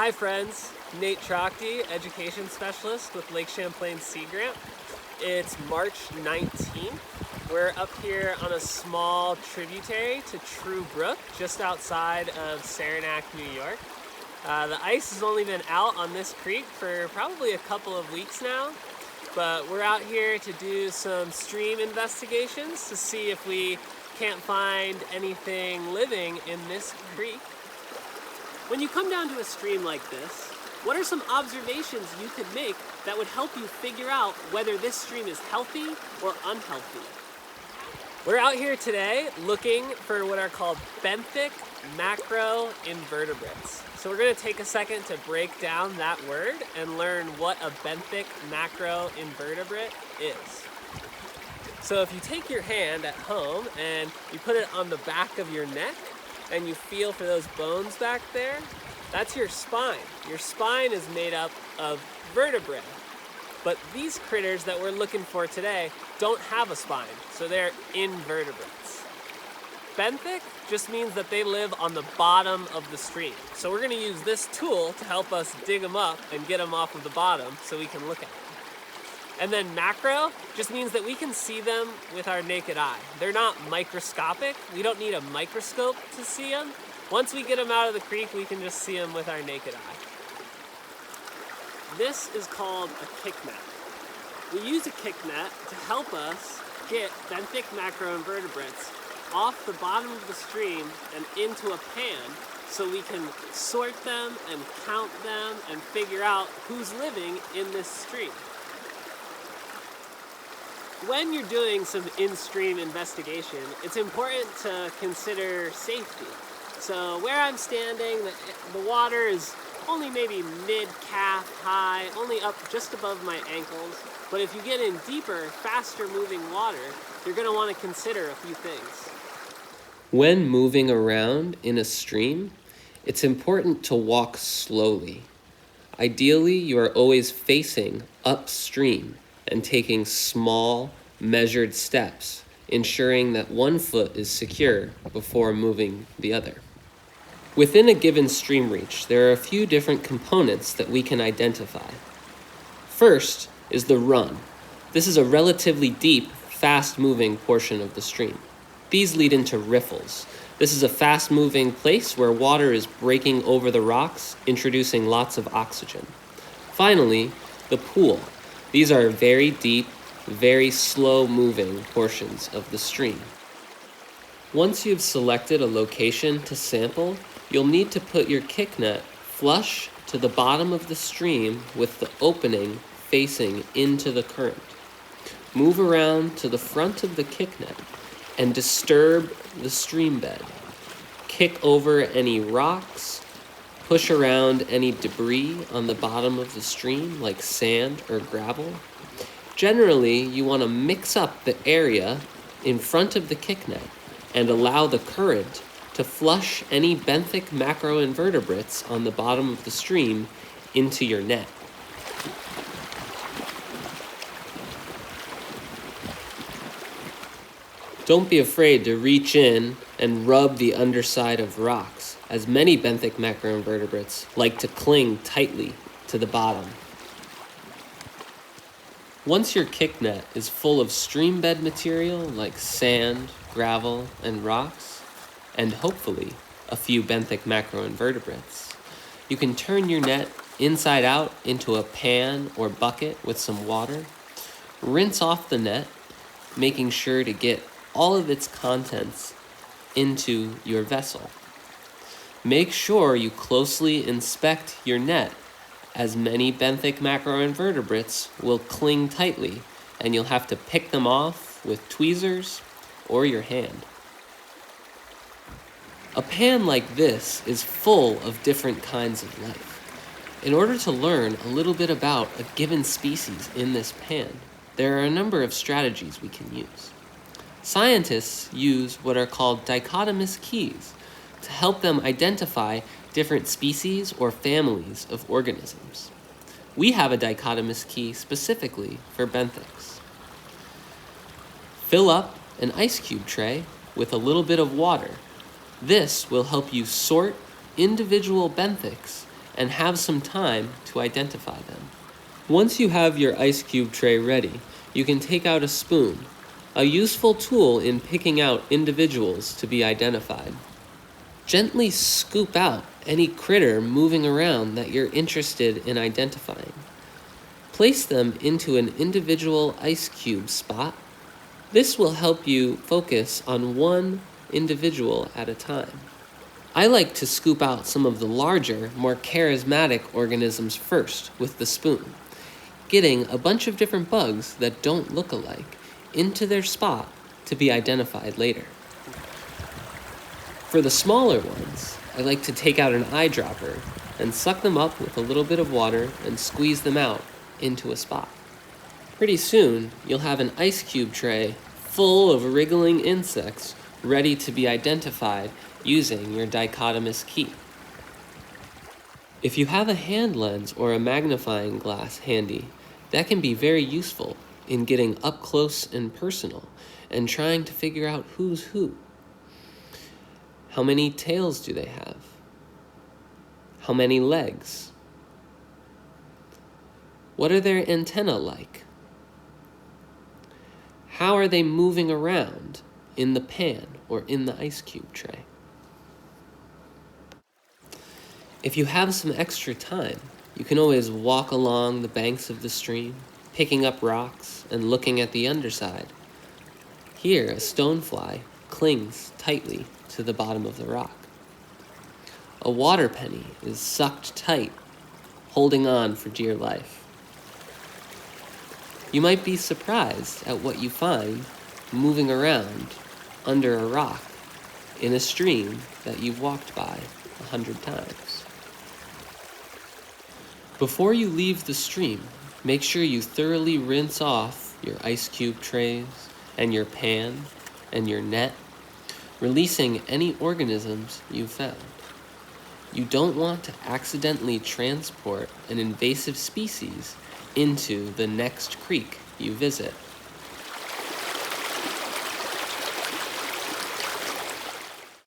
Hi friends, Nate Trachty, Education Specialist with Lake Champlain Sea Grant. It's March 19th. We're up here on a small tributary to True Brook, just outside of Saranac, New York. The ice has only been out on this creek for probably a couple of weeks now, but we're out here to do some stream investigations to see if we can't find anything living in this creek. When you come down to a stream like this, what are some observations you could make that would help you figure out whether this stream is healthy or unhealthy? We're out here today looking for what are called benthic macroinvertebrates. So we're going to take a second to break down that word and learn what a benthic macroinvertebrate is. So if you take your hand at home and you put it on the back of your neck and you feel for those bones back there, that's your spine. Your spine is made up of vertebrae. But these critters that we're looking for today don't have a spine, so they're invertebrates. Benthic just means that they live on the bottom of the stream. So we're going to use this tool to help us dig them up and get them off of the bottom so we can look at them. And then macro just means that we can see them with our naked eye. They're not microscopic. We don't need a microscope to see them. Once we get them out of the creek, we can just see them with our naked eye. This is called a kicknet. We use a kicknet to help us get benthic macroinvertebrates off the bottom of the stream and into a pan so we can sort them and count them and figure out who's living in this stream. When you're doing some in-stream investigation, it's important to consider safety. So where I'm standing, the water is only maybe mid-calf high, only up just above my ankles. But if you get in deeper, faster moving water, you're going to want to consider a few things. When moving around in a stream, it's important to walk slowly. Ideally, you are always facing upstream and taking small, measured steps, ensuring that one foot is secure before moving the other. Within a given stream reach, there are a few different components that we can identify. First is the run. This is a relatively deep, fast-moving portion of the stream. These lead into riffles. This is a fast-moving place where water is breaking over the rocks, introducing lots of oxygen. Finally, the pool. These are very deep, very slow-moving portions of the stream. Once you've selected a location to sample, you'll need to put your kicknet flush to the bottom of the stream with the opening facing into the current. Move around to the front of the kicknet and disturb the stream bed. Kick over any rocks, push around any debris on the bottom of the stream like sand or gravel. Generally, you want to mix up the area in front of the kicknet and allow the current to flush any benthic macroinvertebrates on the bottom of the stream into your net. Don't be afraid to reach in and rub the underside of rocks, as many benthic macroinvertebrates like to cling tightly to the bottom. Once your kicknet is full of stream bed material like sand, gravel, and rocks, and hopefully a few benthic macroinvertebrates, you can turn your net inside out into a pan or bucket with some water, rinse off the net, making sure to get all of its contents into your vessel. Make sure you closely inspect your net, as many benthic macroinvertebrates will cling tightly and you'll have to pick them off with tweezers or your hand. A pan like this is full of different kinds of life. In order to learn a little bit about a given species in this pan, there are a number of strategies we can use. Scientists use what are called dichotomous keys to help them identify different species or families of organisms. We have a dichotomous key specifically for benthics. Fill up an ice cube tray with a little bit of water. This will help you sort individual benthics and have some time to identify them. Once you have your ice cube tray ready, you can take out a spoon, a useful tool in picking out individuals to be identified. Gently scoop out any critter moving around that you're interested in identifying. Place them into an individual ice cube spot. This will help you focus on one individual at a time. I like to scoop out some of the larger, more charismatic organisms first with the spoon, getting a bunch of different bugs that don't look alike into their spot to be identified later. For the smaller ones, I like to take out an eyedropper and suck them up with a little bit of water and squeeze them out into a spot. Pretty soon, you'll have an ice cube tray full of wriggling insects ready to be identified using your dichotomous key. If you have a hand lens or a magnifying glass handy, that can be very useful in getting up close and personal and trying to figure out who's who. How many tails do they have? How many legs? What are their antennae like? How are they moving around in the pan or in the ice cube tray? If you have some extra time, you can always walk along the banks of the stream, picking up rocks and looking at the underside. Here, a stonefly clings tightly to the bottom of the rock. A water penny is sucked tight, holding on for dear life. You might be surprised at what you find moving around under a rock in a stream that you've walked by 100 times. Before you leave the stream, make sure you thoroughly rinse off your ice cube trays and your pan and your net, releasing any organisms you've found. You don't want to accidentally transport an invasive species into the next creek you visit.